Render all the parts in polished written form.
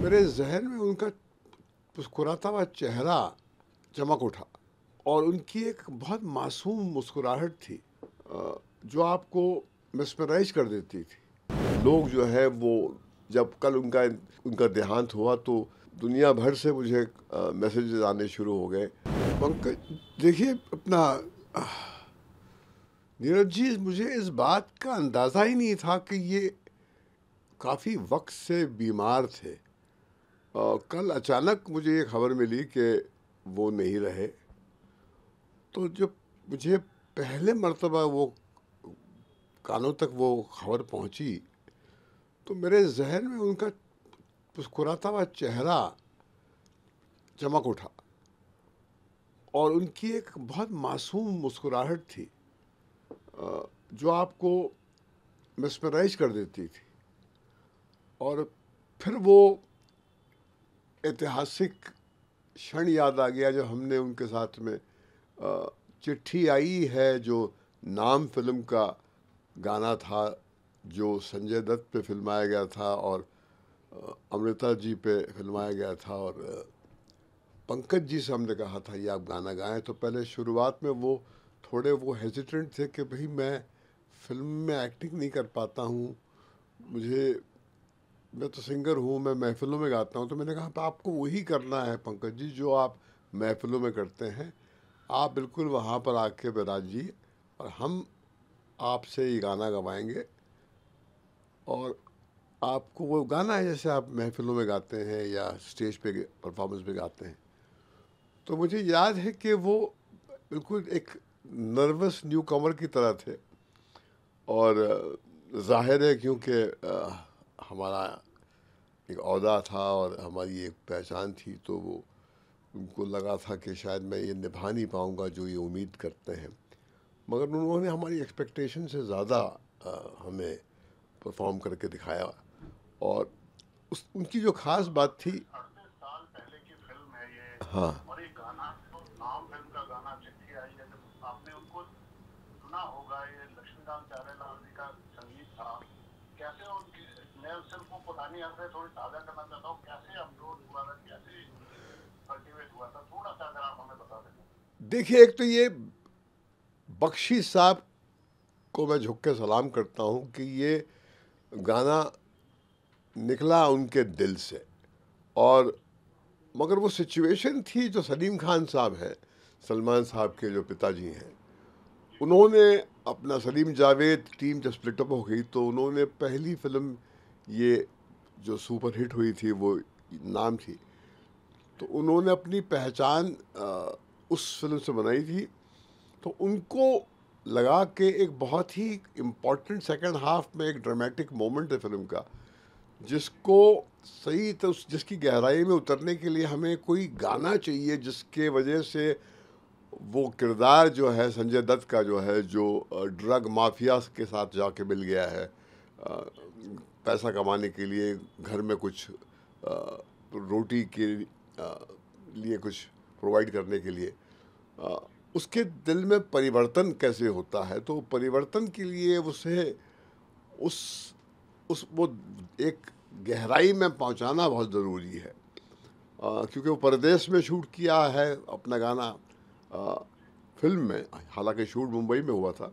मेरे ज़हन में उनका मुस्कुराता हुआ चेहरा चमक उठा और उनकी एक बहुत मासूम मुस्कुराहट थी, जो आपको मेस्मराइज कर देती थी। लोग जो है वो जब कल उनका उनका देहांत हुआ तो दुनिया भर से मुझे मैसेजेस आने शुरू हो गए। पंकज, देखिए अपना नीरज जी, मुझे इस बात का अंदाज़ा ही नहीं था कि ये काफ़ी वक्त से बीमार थे। कल अचानक मुझे ये खबर मिली कि वो नहीं रहे। तो जब मुझे पहले मर्तबा वो कानों तक वो खबर पहुंची तो मेरे जहन में उनका मुस्कुराता हुआ चेहरा चमक उठा और उनकी एक बहुत मासूम मुस्कुराहट थी, जो आपको मेस्मराइज कर देती थी। और फिर वो ऐतिहासिक क्षण याद आ गया जब हमने उनके साथ में चिट्ठी आई है, जो नाम फिल्म का गाना था, जो संजय दत्त पे फिल्माया गया था और अमृता जी पे फिल्माया गया था। और पंकज जी से हमने कहा था ये आप गाना गाएं। तो पहले शुरुआत में वो थोड़े वो हेजिटेंट थे कि भाई मैं फिल्म में एक्टिंग नहीं कर पाता हूँ, मैं तो सिंगर हूँ, मैं महफिलों में गाता हूँ। तो मैंने कहा तो आपको वही करना है पंकज जी जो आप महफिलों में करते हैं। आप बिल्कुल वहाँ पर आके विराजिए और हम आपसे ये गाना गवाएंगे। और आपको वो गाना है जैसे आप महफिलों में गाते हैं या स्टेज पे परफॉर्मेंस पे गाते हैं। तो मुझे याद है कि वो बिल्कुल एक नर्वस न्यू कमर की तरह थे। और जाहिर है क्योंकि हमारा एक ओहदा था और हमारी एक पहचान थी, तो वो उनको लगा था कि शायद मैं ये निभा नहीं पाऊँगा जो ये उम्मीद करते हैं। मगर उन्होंने हमारी एक्सपेक्टेशन से ज़्यादा हमें परफॉर्म करके दिखाया। और उस उनकी जो ख़ास बात थी। 38 साल पहले की फिल्म है ये। हाँ। और ये गाना तो नाम फिल्म का गाना चिट्ठी आई है, जब आपने उनको सुना होगा, ये लक्ष्मीकांत प्यारेलाल जी का संगीत था। कैसे उनकी, मैं सिर्फ वो पुरानी यादें थोड़ी ताज़ा करना चाहता हूँ, कैसे अपलोड हुआ था, कैसे कल्टीवेट हुआ था, थोड़ा सा अगर आप हमें बता दें। देखिए, एक तो ये बख्शी साहब को मैं झुक के सलाम करता हूँ कि ये गाना निकला उनके दिल से। और मगर वो सिचुएशन थी जो सलीम खान साहब हैं, सलमान साहब के जो पिताजी हैं, उन्होंने अपना सलीम जावेद टीम जब स्प्लिट अप हो गई तो उन्होंने पहली फिल्म ये जो सुपर हिट हुई थी वो नाम थी, तो उन्होंने अपनी पहचान उस फिल्म से बनाई थी। तो उनको लगा कि एक बहुत ही इम्पोर्टेंट सेकंड हाफ में एक ड्रामेटिक मोमेंट है फिल्म का, जिसको सही तो जिसकी गहराई में उतरने के लिए हमें कोई गाना चाहिए जिसके वजह से वो किरदार जो है संजय दत्त का जो है, जो ड्रग माफिया के साथ जाके मिल गया है पैसा कमाने के लिए, घर में कुछ रोटी के लिए कुछ प्रोवाइड करने के लिए, अ, उसके दिल में परिवर्तन कैसे होता है। तो परिवर्तन के लिए उसे उस उस वो एक गहराई में पहुंचाना बहुत ज़रूरी है। क्योंकि वो परदेश में शूट किया है अपना गाना फिल्म में, हालांकि शूट मुंबई में हुआ था।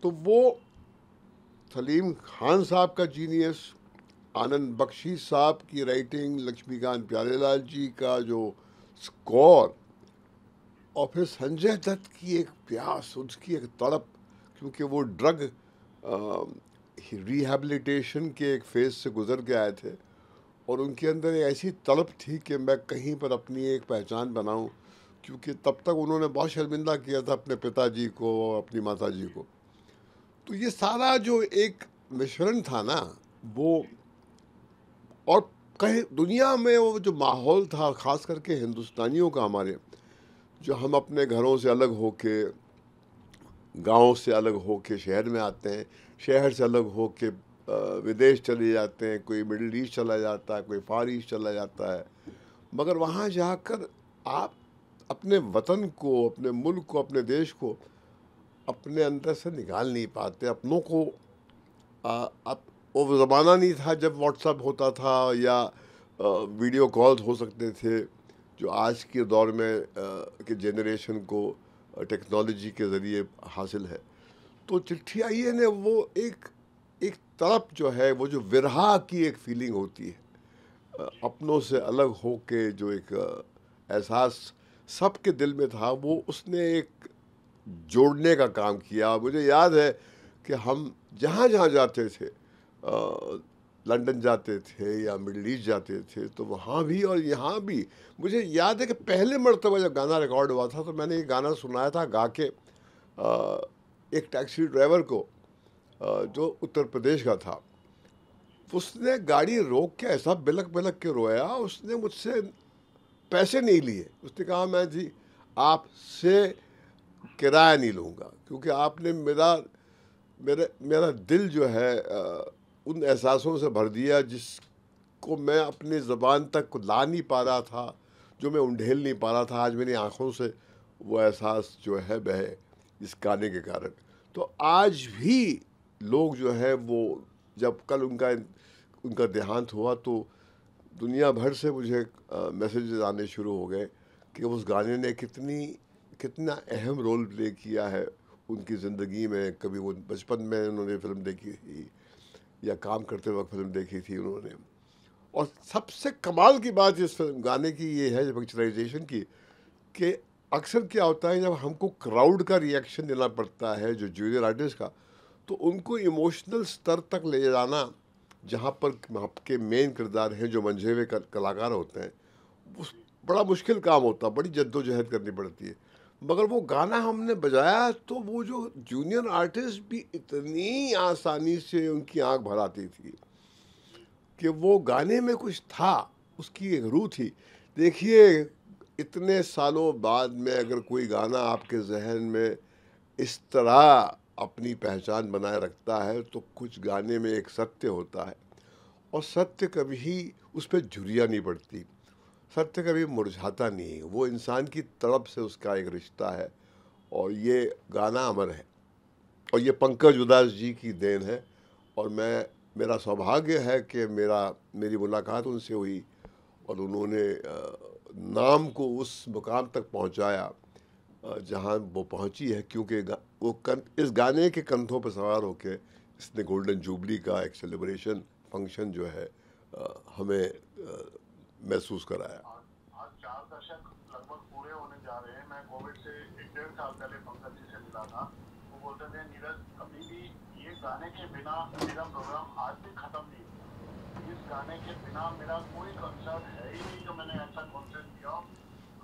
तो वो सलीम खान साहब का जीनियस, आनंद बख्शी साहब की राइटिंग, लक्ष्मीकांत प्यारेलाल जी का जो स्कोर, और फिर संजय दत्त की एक प्यास, उसकी एक तड़प, क्योंकि वो ड्रग रिहैबिलिटेशन के एक फेज से गुजर के आए थे और उनके अंदर एक ऐसी तड़प थी कि मैं कहीं पर अपनी एक पहचान बनाऊं, क्योंकि तब तक उन्होंने बहुत शर्मिंदा किया था अपने पिताजी को और अपनी माताजी को। तो ये सारा जो एक मिश्रण था ना, वो, और कहीं दुनिया में वो जो माहौल था, ख़ास करके हिंदुस्तानियों का हमारे, जो हम अपने घरों से अलग होके, गांव से अलग होके शहर में आते हैं, शहर से अलग होके विदेश चले जाते हैं, कोई मिडिल ईस्ट चला जाता है, कोई फार ईस्ट चला जाता है। मगर वहाँ जाकर आप अपने वतन को, अपने मुल्क को, अपने देश को अपने अंदर से निकाल नहीं पाते, अपनों को। अब वो ज़माना नहीं था जब व्हाट्सअप होता था या वीडियो कॉल्स हो सकते थे जो आज के दौर में के जनरेशन को टेक्नोलॉजी के ज़रिए हासिल है। तो चिट्ठी आई है ने वो एक एक तड़प जो है, वो जो विरहा की एक फीलिंग होती है, अपनों से अलग हो के जो एक एहसास सबके दिल में था, वो उसने एक जोड़ने का काम किया। मुझे याद है कि हम जहाँ जहाँ जाते थे, लंदन जाते थे या मिडल ईस्ट जाते थे, तो वहाँ भी और यहाँ भी मुझे याद है कि पहले मर्तबा जब गाना रिकॉर्ड हुआ था तो मैंने ये गाना सुनाया था गा के एक टैक्सी ड्राइवर को, जो उत्तर प्रदेश का था। उसने गाड़ी रोक के ऐसा बिलक बिलक के रोया, उसने मुझसे पैसे नहीं लिए। उसने कहा मैं जी आपसे किराया नहीं लूँगा, क्योंकि आपने मेरा मेरा मेरा दिल जो है उन एहसासों से भर दिया जिसको मैं अपनी ज़बान तक ला नहीं पा रहा था, जो मैं उंडेल नहीं पा रहा था। आज मेरी आंखों से वो एहसास जो है बहे इस गाने के कारण। तो आज भी लोग जो है वो, जब कल उनका उनका देहांत हुआ तो दुनिया भर से मुझे मैसेजेस आने शुरू हो गए कि उस गाने ने कितना अहम रोल प्ले किया है उनकी ज़िंदगी में। कभी वो बचपन में उन्होंने फिल्म देखी थी या काम करते वक्त फिल्म देखी थी उन्होंने। और सबसे कमाल की बात इस फिल्म गाने की ये है, पिक्चराइजेशन की, कि अक्सर क्या होता है जब हमको क्राउड का रिएक्शन देना पड़ता है, जो जूनियर आर्टिस्ट का, तो उनको इमोशनल स्तर तक ले जाना, जहाँ पर आपके मेन किरदार हैं जो मंझे हुए कलाकार होते हैं, उस बड़ा मुश्किल काम होता है, बड़ी जद्दोजहद करनी पड़ती है। मगर वो गाना हमने बजाया तो वो जो जूनियर आर्टिस्ट भी इतनी आसानी से उनकी आंख भर आती थी कि वो गाने में कुछ था, उसकी एक रूह थी। देखिए, इतने सालों बाद में अगर कोई गाना आपके जहन में इस तरह अपनी पहचान बनाए रखता है, तो कुछ गाने में एक सत्य होता है, और सत्य कभी उस पर झुर्रियाँ नहीं पड़ती, सत्य कभी मुरझाता नहीं। वो इंसान की तड़प से उसका एक रिश्ता है, और ये गाना अमर है। और ये पंकज उधास जी की देन है। और मेरा सौभाग्य है कि मेरी मुलाकात उनसे हुई, और उन्होंने नाम को उस मुकाम तक पहुंचाया जहां वो पहुंची है, क्योंकि इस गाने के कंधों पर सवार होकर इसने गोल्डन जुबली का एक सेलिब्रेशन फंक्शन जो है हमें महसूस कराया। आज 4 दशक लगभग पूरे होने जा रहे हैं। मैं कोविड से 1-1.5 साल पहले पंकज जी से मिला था। वो बोलते थे नीरज, कभी भी ये गाने के बिना मेरा प्रोग्राम आज भी खत्म नहीं हुआ। इस गाने के बिना मेरा कोई कंसर्ट है ही नहीं जो मैंने ऐसा कॉन्सर्ट किया हो।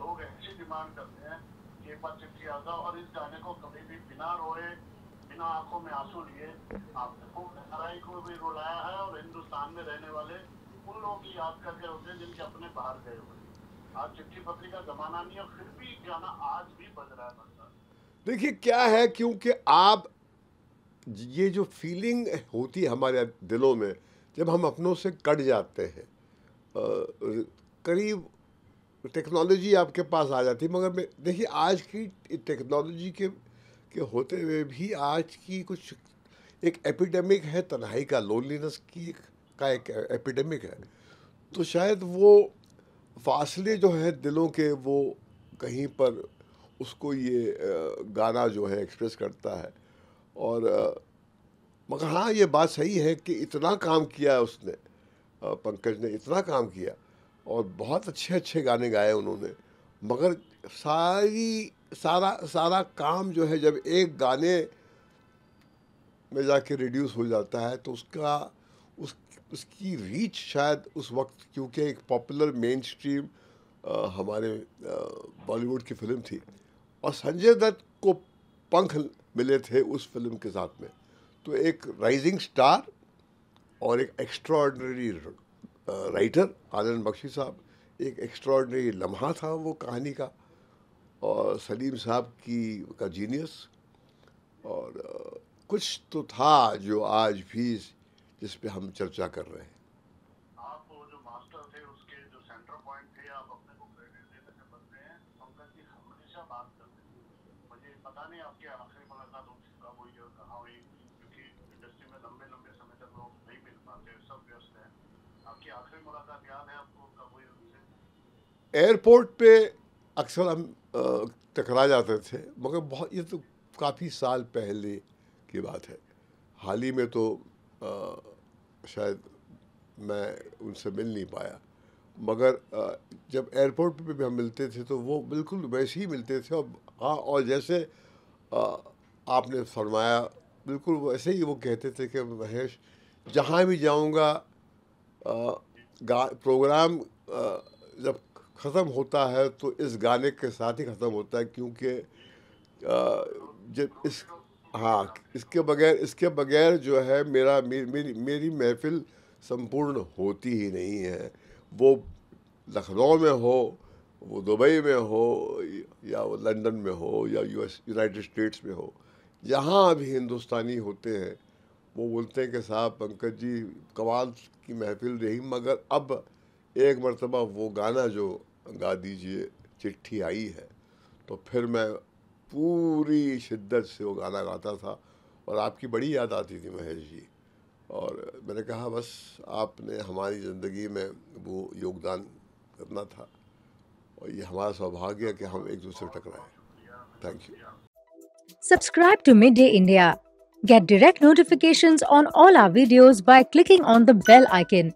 लोग ऐसी डिमांड करते हैं कि एक बार चिट्ठी आ जाओ, और इस गाने को कभी भी बिना रोए, बिना आंखों में आंसू लिए आपको एनआरआई को भी रुलाया है, और हिंदुस्तान में रहने वाले उन लोगों की याद करके होते हैं जिनके अपने बाहर गए हुए हैं। आज चिट्ठी पत्री का जमाना नहीं है, फिर भी गाना आज भी बज रहा है बंदा। देखिए क्या है, क्योंकि आप ये जो फीलिंग होती है हमारे दिलों में जब हम अपनों से कट जाते हैं, करीब टेक्नोलॉजी आपके पास आ जाती है, मगर देखिए आज की टेक्नोलॉजी के होते हुए भी आज की कुछ एक एपिडेमिक है तन्हाई का, लोनलीनेस का एक एपिडेमिक है। तो शायद वो फासले जो है दिलों के, वो कहीं पर उसको ये गाना जो है एक्सप्रेस करता है। और मगर हाँ, ये बात सही है कि इतना काम किया है उसने, पंकज ने इतना काम किया, और बहुत अच्छे अच्छे गाने गाए उन्होंने। मगर सारा सारा काम जो है जब एक गाने में जाके रिड्यूस हो जाता है, तो उसकी रीच शायद उस वक्त, क्योंकि एक पॉपुलर मेन स्ट्रीम हमारे बॉलीवुड की फिल्म थी, और संजय दत्त को पंख मिले थे उस फिल्म के साथ में। तो एक राइजिंग स्टार और एक एक्स्ट्राऑर्डिनरी राइटर आनंद बख्शी साहब, एक एक्स्ट्राऑर्डिनरी लम्हा था वो कहानी का, और सलीम साहब का जीनियस, और कुछ तो था जो आज भी जिस पे हम चर्चा कर रहे हैं। आप वो जो मास्टर थे, उसके जो सेंटर पॉइंट थे, आप अपने को क्रेडिट देने से बनते हैं। पंकज जी हमेशा बात करते थे। मुझे पता नहीं आपकी आखिरी मुलाकात उनसे कब हुई और कहाँ हुई, क्योंकि इंडस्ट्री में लंबे लंबे समय तक लोग नहीं मिल पाते, सब व्यस्त हैं। आपकी आखिरी मुलाकात याद है आपको कब हुई उनसे? एयरपोर्ट पे अक्सर हम टकरा जाते थे, मगर बहुत, ये तो काफ़ी साल पहले की बात है। हाल ही में तो शायद मैं उनसे मिल नहीं पाया, मगर जब एयरपोर्ट पे भी हम मिलते थे तो वो बिल्कुल वैसे ही मिलते थे। और हाँ, और जैसे आपने फरमाया, बिल्कुल वैसे ही वो कहते थे कि महेश, जहाँ भी जाऊँगा प्रोग्राम जब ख़त्म होता है तो इस गाने के साथ ही ख़त्म होता है, क्योंकि जब इस, हाँ, इसके बगैर जो है मेरी महफिल संपूर्ण होती ही नहीं है। वो लखनऊ में हो, वो दुबई में हो, या वो लंदन में हो, या यूनाइटेड स्टेट्स में हो, जहाँ भी हिंदुस्तानी होते हैं वो बोलते हैं कि साहब पंकज जी, कमाल की महफिल रही, मगर अब एक मर्तबा वो गाना जो गा दीजिए, चिट्ठी आई है। तो फिर मैं पूरी शिद्दत से वो गाना गाता था और आपकी बड़ी याद आती थी महेश जी। और मैंने कहा बस आपने हमारी ज़िंदगी में वो योगदान करना था, और ये हमारा सौभाग्य है कि हम एक दूसरे से टकराए। Thank you. Subscribe to Midday India. Get direct notifications on all our videos by clicking on the bell icon.